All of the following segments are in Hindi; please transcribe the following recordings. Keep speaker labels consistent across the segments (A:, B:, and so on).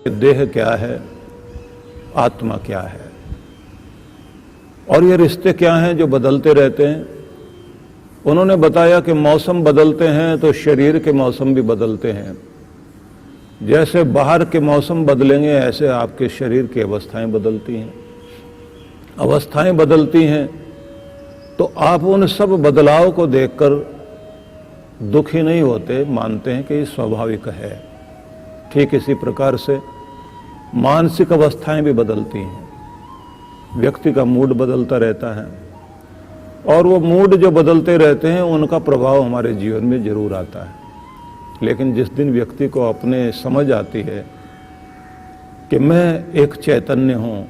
A: देह क्या है, आत्मा क्या है, और ये रिश्ते क्या हैं जो बदलते रहते हैं। उन्होंने बताया कि मौसम बदलते हैं तो शरीर के मौसम भी बदलते हैं। जैसे बाहर के मौसम बदलेंगे ऐसे आपके शरीर की अवस्थाएं बदलती हैं। अवस्थाएं बदलती हैं तो आप उन सब बदलाव को देखकर दुखी नहीं होते, मानते हैं कि ये स्वाभाविक है। ठीक इसी प्रकार से मानसिक अवस्थाएं भी बदलती हैं। व्यक्ति का मूड बदलता रहता है और वो मूड जो बदलते रहते हैं उनका प्रभाव हमारे जीवन में जरूर आता है। लेकिन जिस दिन व्यक्ति को अपने समझ आती है कि मैं एक चैतन्य हूँ,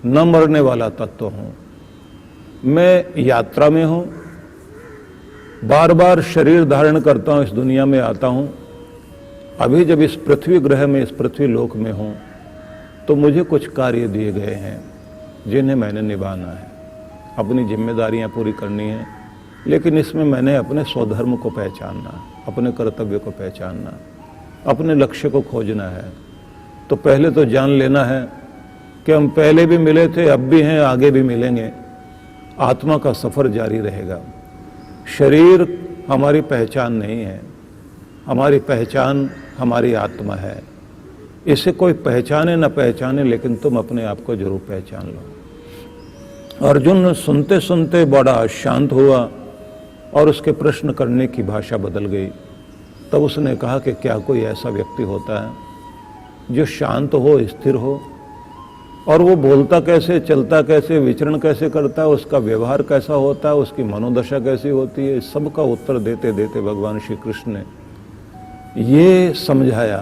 A: न मरने वाला तत्व हूँ, मैं यात्रा में हूँ, बार बार शरीर धारण करता हूँ, इस दुनिया में आता हूँ, अभी जब इस पृथ्वी ग्रह में, इस पृथ्वी लोक में हूँ तो मुझे कुछ कार्य दिए गए हैं जिन्हें मैंने निभाना है, अपनी जिम्मेदारियां पूरी करनी है। लेकिन इसमें मैंने अपने स्वधर्म को पहचानना, अपने कर्तव्य को पहचानना, अपने लक्ष्य को खोजना है। तो पहले तो जान लेना है कि हम पहले भी मिले थे, अब भी हैं, आगे भी मिलेंगे। आत्मा का सफर जारी रहेगा। शरीर हमारी पहचान नहीं है, हमारी पहचान हमारी आत्मा है। इसे कोई पहचाने न पहचाने, लेकिन तुम अपने आप को जरूर पहचान लो। अर्जुन सुनते सुनते बड़ा शांत हुआ और उसके प्रश्न करने की भाषा बदल गई। तब उसने कहा कि क्या कोई ऐसा व्यक्ति होता है जो शांत हो, स्थिर हो, और वो बोलता कैसे, चलता कैसे, विचरण कैसे करता है, उसका व्यवहार कैसा होता है, उसकी मनोदशा कैसी होती है। इस सब का उत्तर देते देते भगवान श्री कृष्ण ने ये समझाया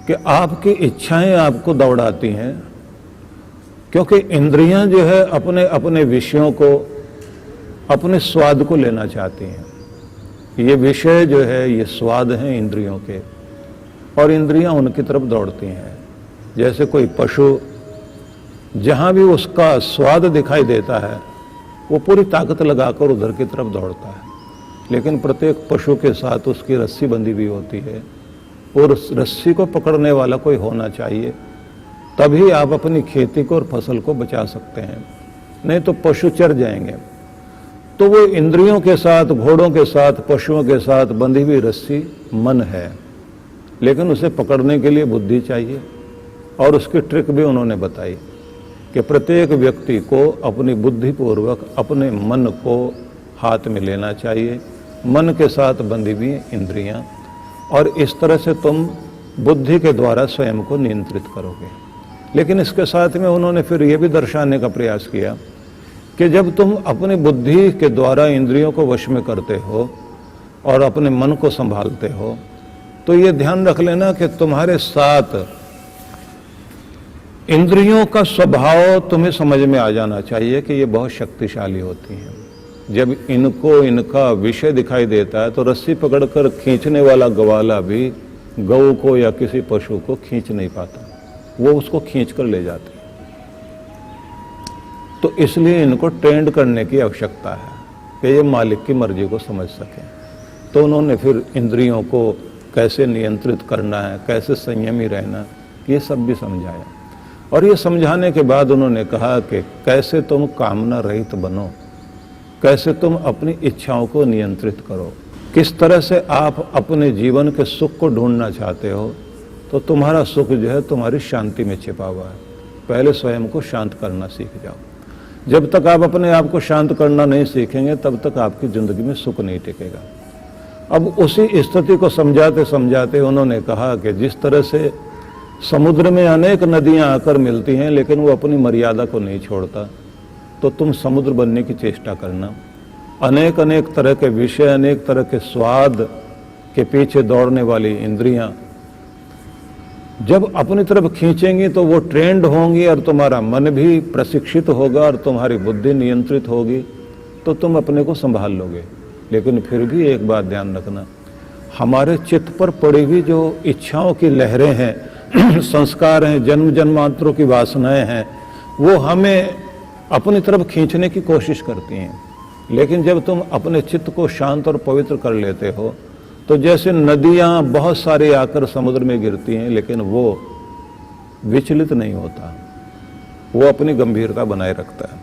A: कि आपकी इच्छाएं आपको दौड़ाती हैं, क्योंकि इंद्रियां जो है अपने अपने विषयों को, अपने स्वाद को लेना चाहती हैं। ये विषय जो है, ये स्वाद हैं इंद्रियों के, और इंद्रियां उनकी तरफ दौड़ती हैं। जैसे कोई पशु, जहां भी उसका स्वाद दिखाई देता है वो पूरी ताकत लगाकर उधर की तरफ दौड़ता है। लेकिन प्रत्येक पशु के साथ उसकी रस्सी बंधी हुई होती है, और उस रस्सी को पकड़ने वाला कोई होना चाहिए, तभी आप अपनी खेती को और फसल को बचा सकते हैं, नहीं तो पशु चर जाएंगे। तो वो इंद्रियों के साथ, घोड़ों के साथ, पशुओं के साथ बंधी हुई रस्सी मन है, लेकिन उसे पकड़ने के लिए बुद्धि चाहिए। और उसकी ट्रिक भी उन्होंने बताई कि प्रत्येक व्यक्ति को अपनी बुद्धिपूर्वक अपने मन को हाथ में लेना चाहिए, मन के साथ बंधी हुई इंद्रियां, और इस तरह से तुम बुद्धि के द्वारा स्वयं को नियंत्रित करोगे। लेकिन इसके साथ में उन्होंने फिर यह भी दर्शाने का प्रयास किया कि जब तुम अपनी बुद्धि के द्वारा इंद्रियों को वश में करते हो और अपने मन को संभालते हो, तो ये ध्यान रख लेना कि तुम्हारे साथ इंद्रियों का स्वभाव तुम्हें समझ में आ जाना चाहिए कि ये बहुत शक्तिशाली होती हैं। जब इनको इनका विषय दिखाई देता है तो रस्सी पकड़कर खींचने वाला ग्वाला भी गऊ को या किसी पशु को खींच नहीं पाता, वो उसको खींच कर ले जाती है। तो इसलिए इनको ट्रेंड करने की आवश्यकता है कि ये मालिक की मर्जी को समझ सकें। तो उन्होंने फिर इंद्रियों को कैसे नियंत्रित करना है, कैसे संयमी रहना, ये सब भी समझाया। और ये समझाने के बाद उन्होंने कहा कि कैसे तुम कामना रहित बनो, कैसे तुम अपनी इच्छाओं को नियंत्रित करो, किस तरह से आप अपने जीवन के सुख को ढूंढना चाहते हो। तो तुम्हारा सुख जो है तुम्हारी शांति में छिपा हुआ है। पहले स्वयं को शांत करना सीख जाओ। जब तक आप अपने आप को शांत करना नहीं सीखेंगे तब तक आपकी जिंदगी में सुख नहीं टिकेगा। अब उसी स्थिति को समझाते समझाते उन्होंने कहा कि जिस तरह से समुद्र में अनेक नदियां आकर मिलती हैं लेकिन वो अपनी मर्यादा को नहीं छोड़ता, तो तुम समुद्र बनने की चेष्टा करना। अनेक अनेक तरह के विषय, अनेक तरह के स्वाद के पीछे दौड़ने वाली इंद्रियां जब अपनी तरफ खींचेंगी तो वो ट्रेंड होंगी और तुम्हारा मन भी प्रशिक्षित होगा और तुम्हारी बुद्धि नियंत्रित होगी, तो तुम अपने को संभाल लोगे। लेकिन फिर भी एक बात ध्यान रखना, हमारे चित्त पर पड़ी हुई जो इच्छाओं की लहरें हैं, संस्कार हैं, जन्म जन्मांतरों की वासनाएं हैं, वो हमें अपनी तरफ खींचने की कोशिश करती हैं। लेकिन जब तुम अपने चित्त को शांत और पवित्र कर लेते हो तो जैसे नदियां बहुत सारी आकर समुद्र में गिरती हैं, लेकिन वो विचलित नहीं होता, वो अपनी गंभीरता बनाए रखता है।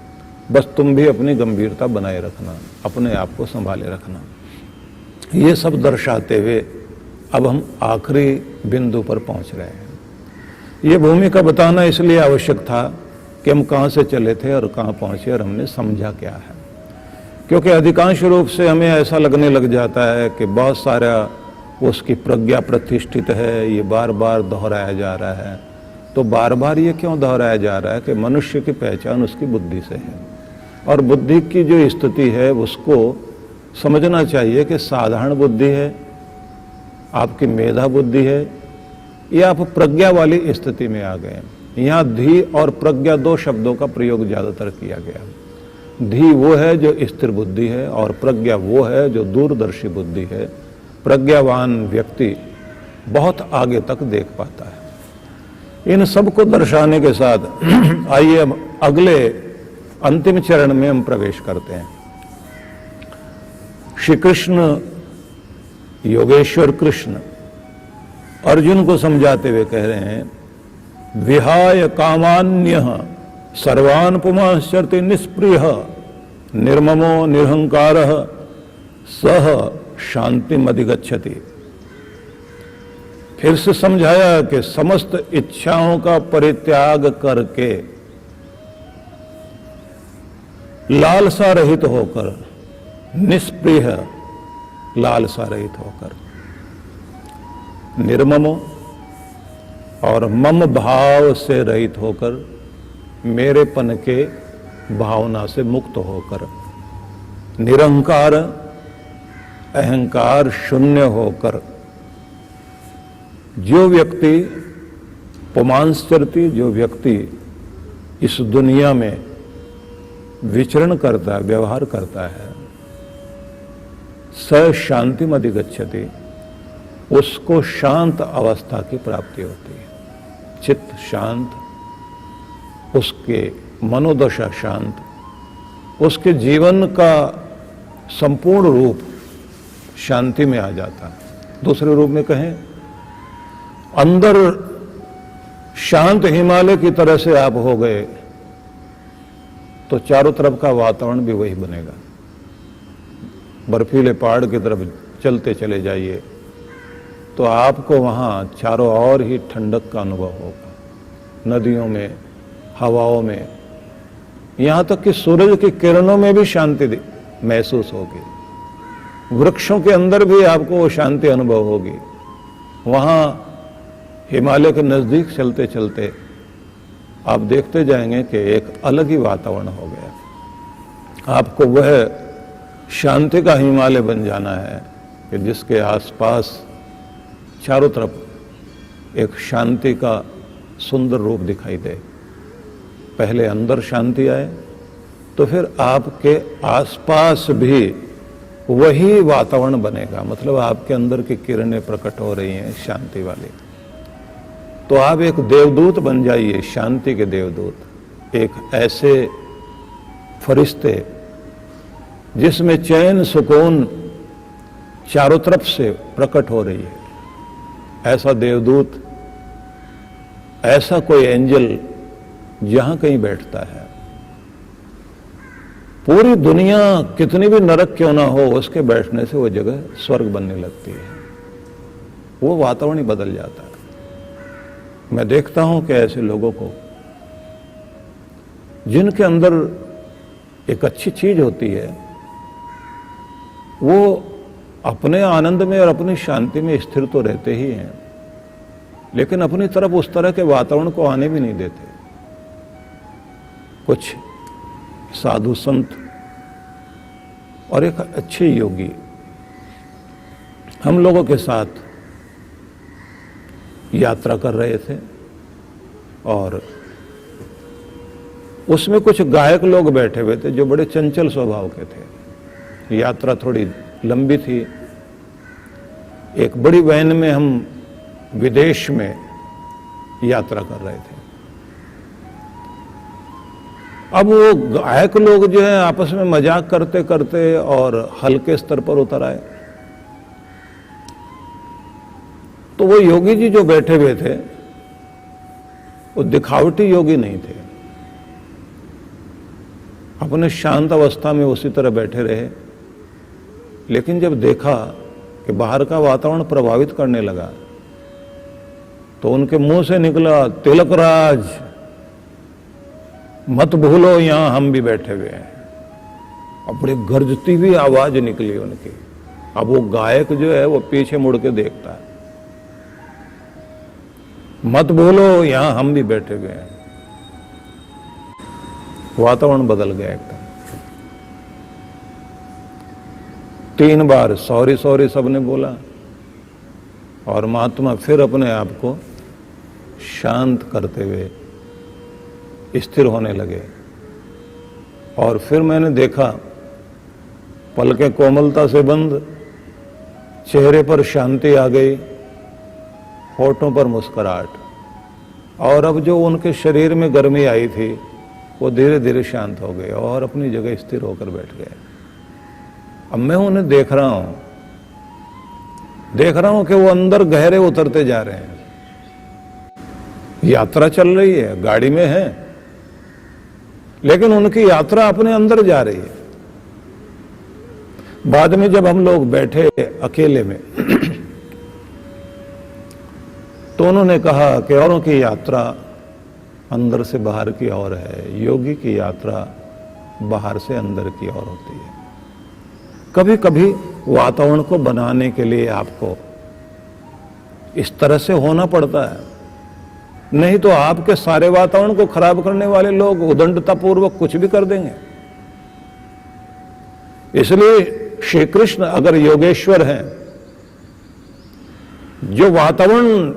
A: बस तुम भी अपनी गंभीरता बनाए रखना, अपने आप को संभाले रखना। ये सब दर्शाते हुए अब हम आखिरी बिंदु पर पहुंच रहे हैं। ये भूमिका बताना इसलिए आवश्यक था कि हम कहां से चले थे और कहां पहुंचे और हमने समझा क्या है। क्योंकि अधिकांश रूप से हमें ऐसा लगने लग जाता है कि बहुत सारा उसकी प्रज्ञा प्रतिष्ठित है, ये बार बार दोहराया जा रहा है। तो बार बार ये क्यों दोहराया जा रहा है कि मनुष्य की पहचान उसकी बुद्धि से है, और बुद्धि की जो स्थिति है उसको समझना चाहिए कि साधारण बुद्धि है, आपकी मेधा बुद्धि है, या आप प्रज्ञा वाली स्थिति में आ गए। यहाँ धी और प्रज्ञा दो शब्दों का प्रयोग ज्यादातर किया गया। धी वो है जो स्थिर बुद्धि है और प्रज्ञा वो है जो दूरदर्शी बुद्धि है। प्रज्ञावान व्यक्ति बहुत आगे तक देख पाता है। इन सब को दर्शाने के साथ आइए अब अगले अंतिम चरण में हम प्रवेश करते हैं। श्री कृष्ण, योगेश्वर कृष्ण अर्जुन को समझाते हुए कह रहे हैं, विहाय कामान्यः सर्वान् पुमांश्चरति निष्प्रियः निर्ममो निरहंकारः सह शांतिम् अधिगच्छति। फिर से समझाया कि समस्त इच्छाओं का परित्याग करके लालसा रहित होकर, निष्प्रिय लालसा रहित होकर, निर्ममो और मम भाव से रहित होकर, मेरेपन के भावना से मुक्त होकर, निरहंकार अहंकार शून्य होकर, जो व्यक्ति पुमांश्चरति, जो व्यक्ति इस दुनिया में विचरण करता है, व्यवहार करता है, स शांतिम् अधिगच्छति, उसको शांत अवस्था की प्राप्ति होती है। चित्त शांत, उसके मनोदशा शांत, उसके जीवन का संपूर्ण रूप शांति में आ जाता है। दूसरे रूप में कहें, अंदर शांत हिमालय की तरह से आप हो गए तो चारों तरफ का वातावरण भी वही बनेगा। बर्फीले पहाड़ की तरफ चलते चले जाइए तो आपको वहाँ चारों ओर ही ठंडक का अनुभव होगा। नदियों में, हवाओं में, यहाँ तक कि सूरज की किरणों में भी शांति महसूस होगी। वृक्षों के अंदर भी आपको वो शांति अनुभव होगी। वहाँ हिमालय के नज़दीक चलते चलते आप देखते जाएंगे कि एक अलग ही वातावरण हो गया। आपको वह शांति का हिमालय बन जाना है कि जिसके आसपास चारों तरफ एक शांति का सुंदर रूप दिखाई दे। पहले अंदर शांति आए तो फिर आपके आसपास भी वही वातावरण बनेगा। मतलब आपके अंदर की किरणें प्रकट हो रही हैं शांति वाली, तो आप एक देवदूत बन जाइए, शांति के देवदूत। एक ऐसे फरिश्ते जिसमें चैन सुकून चारों तरफ से प्रकट हो रही है, ऐसा देवदूत, ऐसा कोई एंजल जहां कहीं बैठता है, पूरी दुनिया कितनी भी नरक क्यों ना हो, उसके बैठने से वो जगह स्वर्ग बनने लगती है। वो वातावरण ही बदल जाता है। मैं देखता हूं कि ऐसे लोगों को जिनके अंदर एक अच्छी चीज होती है, वो अपने आनंद में और अपनी शांति में स्थिर तो रहते ही हैं, लेकिन अपनी तरफ उस तरह के वातावरण को आने भी नहीं देते। कुछ साधु संत और एक अच्छे योगी हम लोगों के साथ यात्रा कर रहे थे, और उसमें कुछ गायक लोग बैठे हुए थे जो बड़े चंचल स्वभाव के थे। यात्रा थोड़ी लंबी थी। एक बड़ी वैन में हम विदेश में यात्रा कर रहे थे। अब वो गायक लोग जो है आपस में मजाक करते करते और हल्के स्तर पर उतर आए। तो वो योगी जी जो बैठे हुए थे वो दिखावटी योगी नहीं थे, अपने शांत अवस्था में उसी तरह बैठे रहे। लेकिन जब देखा कि बाहर का वातावरण प्रभावित करने लगा तो उनके मुंह से निकला, तिलकराज मत भूलो यहां हम भी बैठे हुए हैं। अब बड़ी गरजती हुई आवाज निकली उनकी। अब वो गायक जो है वो पीछे मुड़ के देखता है, मत भूलो यहां हम भी बैठे हुए हैं। वातावरण बदल गया एकदम। 3 बार सॉरी सॉरी सबने बोला और महात्मा फिर अपने आप को शांत करते हुए स्थिर होने लगे। और फिर मैंने देखा पलकें कोमलता से बंद, चेहरे पर शांति आ गई, होठों पर मुस्कुराहट, और अब जो उनके शरीर में गर्मी आई थी वो धीरे धीरे शांत हो गई और अपनी जगह स्थिर होकर बैठ गए। अब मैं उन्हें देख रहा हूं कि वो अंदर गहरे उतरते जा रहे हैं। यात्रा चल रही है, गाड़ी में है, लेकिन उनकी यात्रा अपने अंदर जा रही है। बाद में जब हम लोग बैठे अकेले में तो उन्होंने कहा कि औरों की यात्रा अंदर से बाहर की ओर है, योगी की यात्रा बाहर से अंदर की ओर होती है। कभी कभी वातावरण को बनाने के लिए आपको इस तरह से होना पड़ता है, नहीं तो आपके सारे वातावरण को खराब करने वाले लोग उदंडतापूर्वक कुछ भी कर देंगे। इसलिए श्री कृष्ण अगर योगेश्वर हैं, जो वातावरण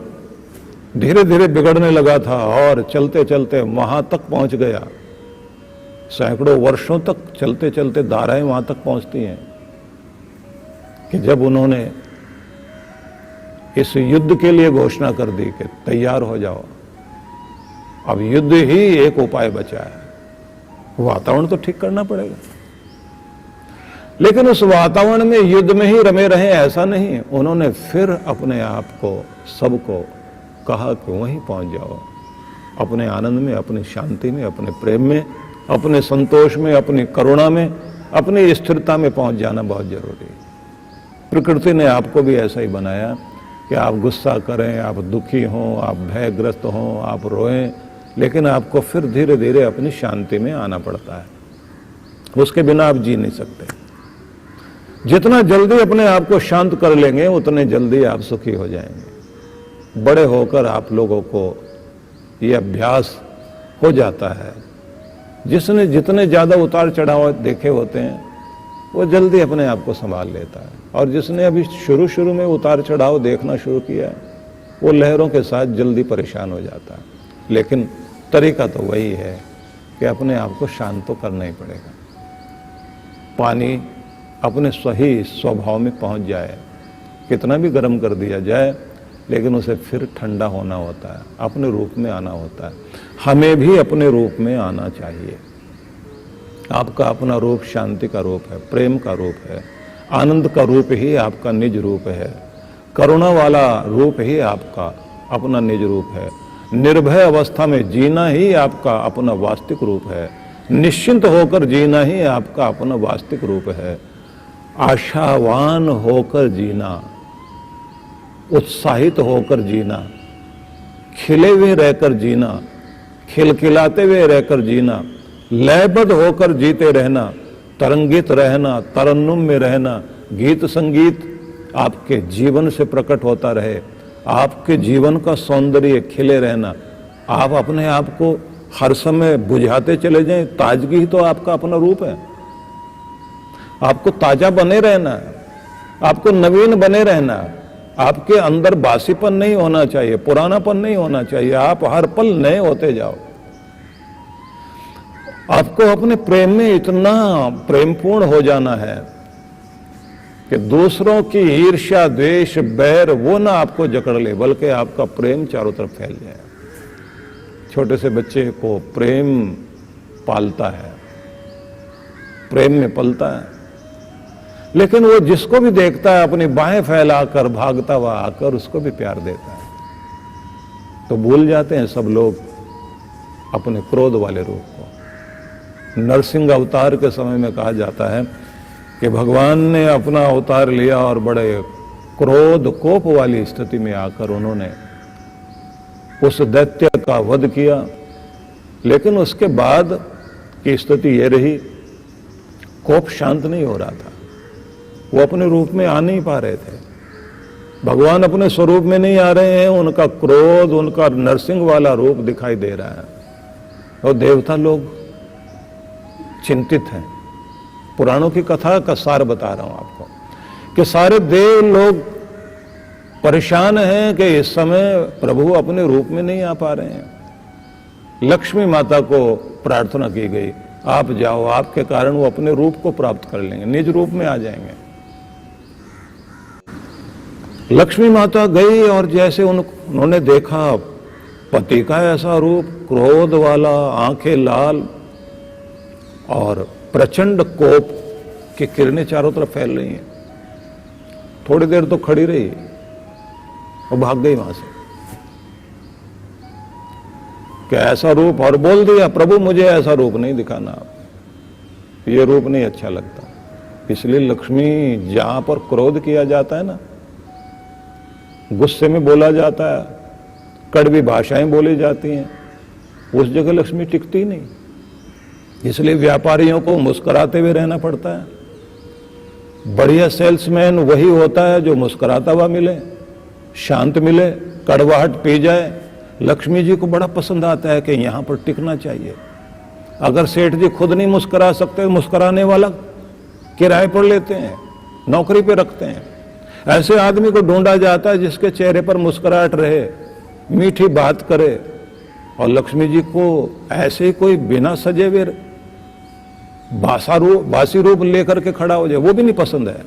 A: धीरे धीरे बिगड़ने लगा था और चलते चलते वहां तक पहुंच गया, सैकड़ों वर्षों तक चलते चलते धाराएं वहां तक पहुंचती हैं कि जब उन्होंने इस युद्ध के लिए घोषणा कर दी कि तैयार हो जाओ, अब युद्ध ही एक उपाय बचा है। वातावरण तो ठीक करना पड़ेगा, लेकिन उस वातावरण में युद्ध में ही रमे रहे ऐसा नहीं। उन्होंने फिर अपने आप को सबको कहा कि वहीं पहुंच जाओ, अपने आनंद में, अपनी शांति में, अपने प्रेम में, अपने संतोष में, अपनी करुणा में, अपनी स्थिरता में पहुंच जाना बहुत जरूरी है। प्रकृति ने आपको भी ऐसा ही बनाया कि आप गुस्सा करें, आप दुखी हों, आप भयग्रस्त हों, आप रोएं, लेकिन आपको फिर धीरे धीरे अपनी शांति में आना पड़ता है। उसके बिना आप जी नहीं सकते। जितना जल्दी अपने आप को शांत कर लेंगे उतने जल्दी आप सुखी हो जाएंगे। बड़े होकर आप लोगों को यह अभ्यास हो जाता है। जिसने जितने ज्यादा उतार चढ़ाव देखे होते हैं वो जल्दी अपने आप को संभाल लेता है, और जिसने अभी शुरू शुरू में उतार चढ़ाव देखना शुरू किया वो लहरों के साथ जल्दी परेशान हो जाता है। लेकिन तरीका तो वही है कि अपने आप को शांत तो करना ही पड़ेगा। पानी अपने सही स्वभाव में पहुंच जाए, कितना भी गर्म कर दिया जाए, लेकिन उसे फिर ठंडा होना होता है, अपने रूप में आना होता है। हमें भी अपने रूप में आना चाहिए। आपका अपना रूप शांति का रूप है, प्रेम का रूप है, आनंद का रूप ही आपका निज रूप है, करुणा वाला रूप ही आपका अपना निज रूप है। निर्भय अवस्था में जीना ही आपका अपना वास्तविक रूप है। निश्चिंत होकर जीना ही आपका अपना वास्तविक रूप है। आशावान होकर जीना, उत्साहित होकर जीना, खिले हुए रहकर जीना, खिलखिलाते हुए रहकर जीना, लयबद्ध होकर जीते रहना, तरंगित रहना, तरन्नुम में रहना, गीत संगीत आपके जीवन से प्रकट होता रहे, आपके जीवन का सौंदर्य खिले रहना। आप अपने आप को हर समय बुझाते चले जाएं, ताजगी ही तो आपका अपना रूप है। आपको ताजा बने रहना है, आपको नवीन बने रहना है। आपके अंदर बासीपन नहीं होना चाहिए, पुरानापन नहीं होना चाहिए। आप हर पल नए होते जाओ। आपको अपने प्रेम में इतना प्रेमपूर्ण हो जाना है कि दूसरों की ईर्ष्या, द्वेष, बैर वो ना आपको जकड़ ले, बल्कि आपका प्रेम चारों तरफ फैल जाए। छोटे से बच्चे को प्रेम पालता है, प्रेम में पलता है। लेकिन वो जिसको भी देखता है अपनी बाहें फैलाकर भागता हुआ आकर उसको भी प्यार देता है। तो भूल जाते हैं सब लोग अपने क्रोध वाले रूप को। नरसिंह अवतार के समय में कहा जाता है कि भगवान ने अपना अवतार लिया और बड़े क्रोध कोप वाली स्थिति में आकर उन्होंने उस दैत्य का वध किया। लेकिन उसके बाद की स्थिति यह रही, कोप शांत नहीं हो रहा था, वो अपने रूप में आ नहीं पा रहे थे। भगवान अपने स्वरूप में नहीं आ रहे हैं, उनका क्रोध, उनका नरसिंह वाला रूप दिखाई दे रहा है और देवता लोग चिंतित हैं। पुराणों की कथा का सार बता रहा हूं आपको कि सारे देव लोग परेशान हैं कि इस समय प्रभु अपने रूप में नहीं आ पा रहे हैं। लक्ष्मी माता को प्रार्थना की गई, आप जाओ, आपके कारण वो अपने रूप को प्राप्त कर लेंगे, निज रूप में आ जाएंगे। लक्ष्मी माता गई और जैसे उन्होंने देखा पति का ऐसा रूप, क्रोध वाला, आंखें लाल और प्रचंड कोप की किरणें चारों तरफ फैल रही हैं। थोड़ी देर तो खड़ी रही और भाग गई वहां से। क्या ऐसा रूप, और बोल दिया प्रभु मुझे ऐसा रूप नहीं दिखाना, आप ये रूप नहीं अच्छा लगता। इसलिए लक्ष्मी जहां पर क्रोध किया जाता है ना, गुस्से में बोला जाता है, कड़वी भाषाएं बोली जाती हैं, उस जगह लक्ष्मी टिकती नहीं। इसलिए व्यापारियों को मुस्कुराते हुए रहना पड़ता है। बढ़िया सेल्समैन वही होता है जो मुस्कुराता हुआ मिले, शांत मिले, कड़वाहट पी जाए। लक्ष्मी जी को बड़ा पसंद आता है कि यहां पर टिकना चाहिए। अगर सेठ जी खुद नहीं मुस्कुरा सकते, मुस्कुराने वाला किराए पर लेते हैं, नौकरी पे रखते हैं। ऐसे आदमी को ढूंढा जाता है जिसके चेहरे पर मुस्कुराहट रहे, मीठी बात करे। और लक्ष्मी जी को ऐसे ही कोई बिना सजे हुए बासी रूप लेकर के खड़ा हो जाए, वो भी नहीं पसंद है।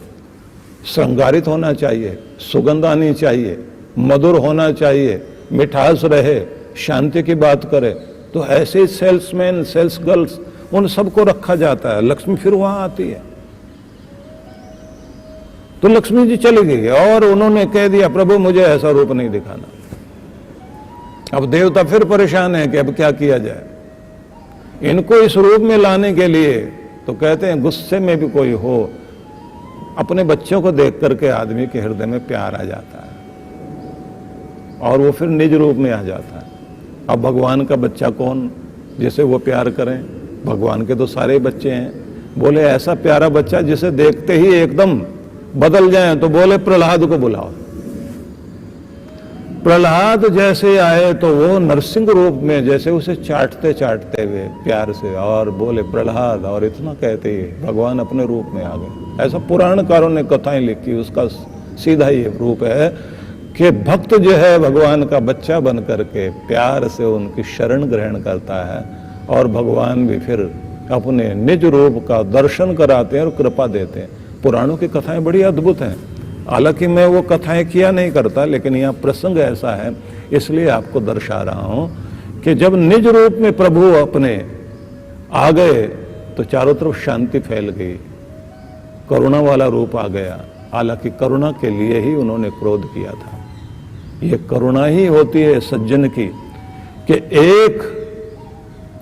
A: श्रृंगारित होना चाहिए, सुगंध आनी चाहिए, मधुर होना चाहिए, मिठास रहे, शांति की बात करे। तो ऐसे सेल्समैन, सेल्स गर्ल्स, उन सबको रखा जाता है। लक्ष्मी फिर वहां आती है। तो लक्ष्मी जी चली गई और उन्होंने कह दिया प्रभु मुझे ऐसा रूप नहीं दिखाना। अब देवता फिर परेशान है कि अब क्या किया जाए। इनको इस रूप में लाने के लिए तो कहते हैं गुस्से में भी कोई हो, अपने बच्चों को देख करके आदमी के हृदय में प्यार आ जाता है और वो फिर निज रूप में आ जाता है। अब भगवान का बच्चा कौन जिसे वो प्यार करें? भगवान के तो सारे बच्चे हैं। बोले ऐसा प्यारा बच्चा जिसे देखते ही एकदम बदल जाए, तो बोले प्रहलाद को बुलाओ। प्रहलाद जैसे आए तो वो नरसिंह रूप में जैसे उसे चाटते चाटते हुए प्यार से, और बोले प्रहलाद, और इतना कहते ही भगवान अपने रूप में आ गए। ऐसा पुराणकारों ने कथाएं लिखी, उसका सीधा ये रूप है कि भक्त जो है भगवान का बच्चा बन करके प्यार से उनकी शरण ग्रहण करता है और भगवान भी फिर अपने निज रूप का दर्शन कराते हैं और कृपा देते हैं। पुराणों की कथाएं बड़ी अद्भुत हैं। हालांकि मैं वो कथाएं किया नहीं करता, लेकिन यहाँ प्रसंग ऐसा है इसलिए आपको दर्शा रहा हूं कि जब निज रूप में प्रभु अपने आ गए तो चारों तरफ शांति फैल गई, करुणा वाला रूप आ गया। हालांकि करुणा के लिए ही उन्होंने क्रोध किया था। ये करुणा ही होती है सज्जन की कि एक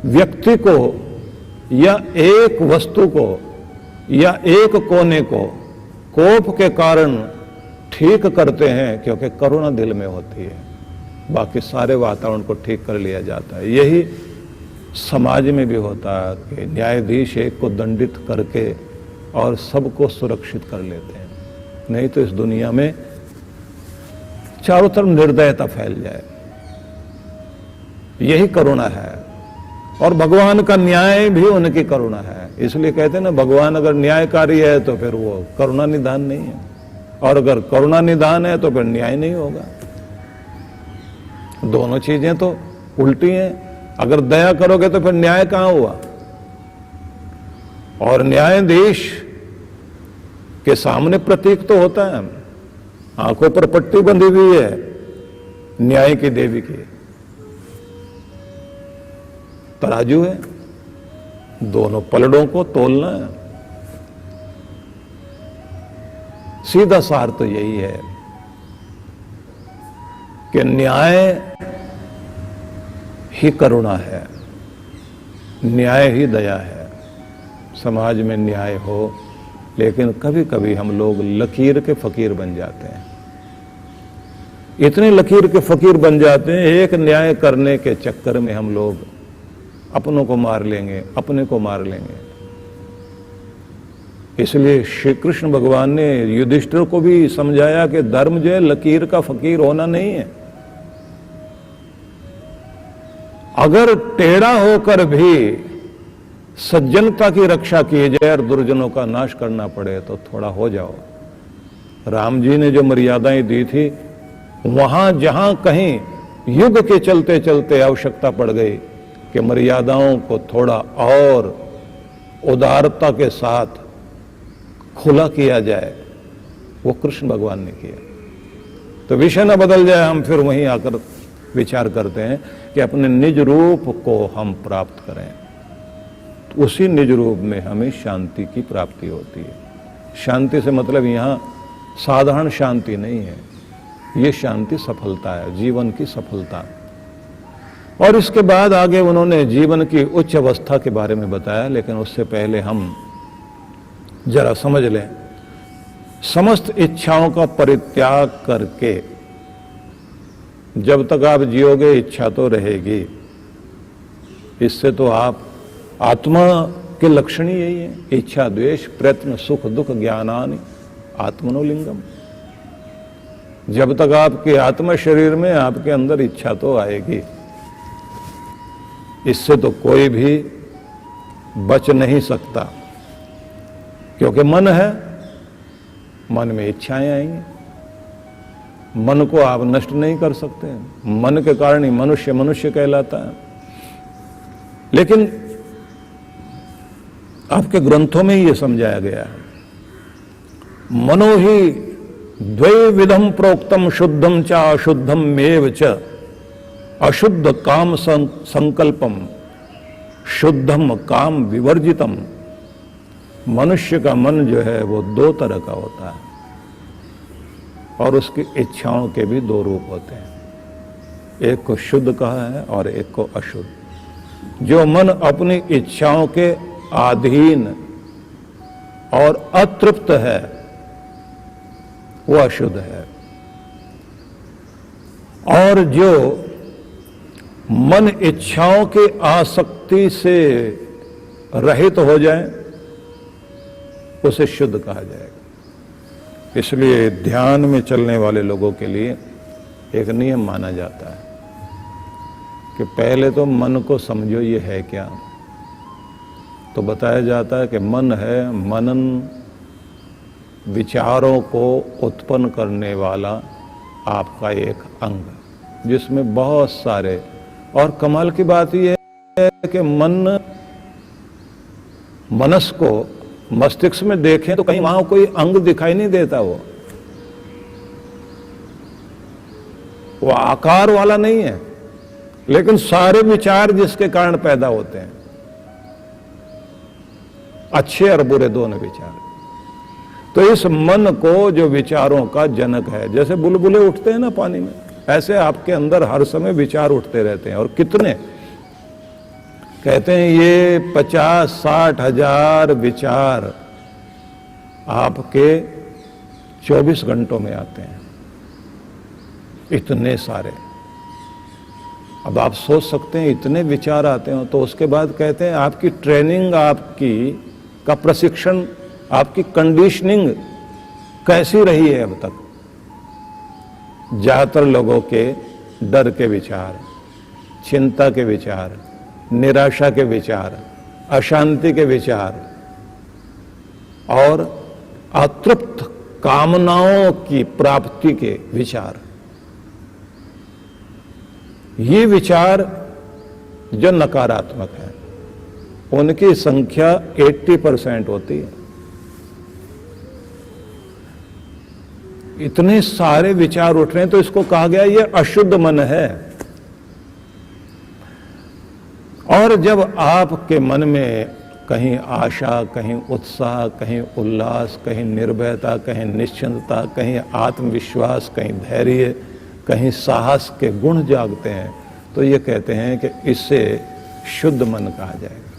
A: व्यक्ति को या एक वस्तु को या एक कोने को कोप के कारण ठीक करते हैं, क्योंकि करुणा दिल में होती है। बाकी सारे वातावरण को ठीक कर लिया जाता है। यही समाज में भी होता है कि न्यायाधीश एक को दंडित करके और सबको सुरक्षित कर लेते हैं। नहीं तो इस दुनिया में चारों तरफ निर्दयता फैल जाए। यही करुणा है और भगवान का न्याय भी उनकी करुणा है। इसलिए कहते हैं ना, भगवान अगर न्यायकारी है तो फिर वो करुणा निधान नहीं है, और अगर करुणा निधान है तो फिर न्याय नहीं होगा। दोनों चीजें तो उल्टी हैं। अगर दया करोगे तो फिर न्याय कहां हुआ? और न्यायाधीश के सामने प्रतीक तो होता है, आंखों पर पट्टी बंधी हुई है न्याय की देवी की, तराजू है, दोनों पलड़ों को तोलना है। सीधा सार तो यही है कि न्याय ही करुणा है, न्याय ही दया है। समाज में न्याय हो, लेकिन कभी कभी हम लोग लकीर के फकीर बन जाते हैं। इतने लकीर के फकीर बन जाते हैं, एक न्याय करने के चक्कर में हम लोग अपनों को मार लेंगे, अपने को मार लेंगे। इसलिए श्री कृष्ण भगवान ने युधिष्ठिर को भी समझाया कि धर्म जो है लकीर का फकीर होना नहीं है। अगर टेढ़ा होकर भी सज्जनता की रक्षा की जाए और दुर्जनों का नाश करना पड़े तो थोड़ा हो जाओ। राम जी ने जो मर्यादाएं दी थी, वहां जहां कहीं युग के चलते चलते आवश्यकता पड़ गई कि मर्यादाओं को थोड़ा और उदारता के साथ खुला किया जाए, वो कृष्ण भगवान ने किया। तो विषय न बदल जाए, हम फिर वहीं आकर विचार करते हैं कि अपने निज रूप को हम प्राप्त करें, तो उसी निज रूप में हमें शांति की प्राप्ति होती है। शांति से मतलब यहां साधारण शांति नहीं है, ये शांति सफलता है, जीवन की सफलता। और इसके बाद आगे उन्होंने जीवन की उच्च अवस्था के बारे में बताया, लेकिन उससे पहले हम जरा समझ लें। समस्त इच्छाओं का परित्याग करके जब तक आप जियोगे इच्छा तो रहेगी। इससे तो आप आत्मा के लक्षण ही यही है, इच्छा द्वेष प्रयत्न सुख दुख ज्ञानानि आत्मनोलिंगम। जब तक आपके आत्मा शरीर में, आपके अंदर इच्छा तो आएगी। इससे तो कोई भी बच नहीं सकता, क्योंकि मन है, मन में इच्छाएं आएंगी। मन को आप नष्ट नहीं कर सकते, मन के कारण ही मनुष्य मनुष्य कहलाता है। लेकिन आपके ग्रंथों में ही यह समझाया गया है, मनो ही द्वैविधम प्रोक्तम शुद्धम च अशुद्धम मेव च। अशुद्ध काम संकल्पम, शुद्धम काम विवर्जितम। मनुष्य का मन जो है वो दो तरह का होता है, और उसकी इच्छाओं के भी दो रूप होते हैं। एक को शुद्ध कहा है और एक को अशुद्ध। जो मन अपनी इच्छाओं के अधीन और अतृप्त है वो अशुद्ध है, और जो मन इच्छाओं के आसक्ति से रहित हो जाए उसे शुद्ध कहा जाएगा। इसलिए ध्यान में चलने वाले लोगों के लिए एक नियम माना जाता है कि पहले तो मन को समझो ये है क्या। तो बताया जाता है कि मन है मनन विचारों को उत्पन्न करने वाला आपका एक अंग, जिसमें बहुत सारे, और कमाल की बात यह है कि मनस को मस्तिष्क में देखें तो कहीं वहां कोई अंग दिखाई नहीं देता। वो आकार वाला नहीं है, लेकिन सारे विचार जिसके कारण पैदा होते हैं, अच्छे और बुरे दोनों विचार। तो इस मन को जो विचारों का जनक है, जैसे बुलबुले उठते हैं ना पानी में, ऐसे आपके अंदर हर समय विचार उठते रहते हैं। और कितने, कहते हैं ये 50-60 हजार विचार आपके 24 घंटों में आते हैं, इतने सारे। अब आप सोच सकते हैं इतने विचार आते हैं, तो उसके बाद कहते हैं आपकी ट्रेनिंग, आपकी का प्रशिक्षण, आपकी कंडीशनिंग कैसी रही है अब तक। ज्यादातर लोगों के डर के विचार, चिंता के विचार, निराशा के विचार, अशांति के विचार और अतृप्त कामनाओं की प्राप्ति के विचार, ये विचार जो नकारात्मक है उनकी संख्या 80% होती है। इतने सारे विचार उठ रहे हैं, तो इसको कहा गया ये अशुद्ध मन है। और जब आपके मन में कहीं आशा, कहीं उत्साह, कहीं उल्लास, कहीं निर्भयता, कहीं निश्चिंतता, कहीं आत्मविश्वास, कहीं धैर्य, कहीं साहस के गुण जागते हैं, तो ये कहते हैं कि इससे शुद्ध मन कहा जाएगा।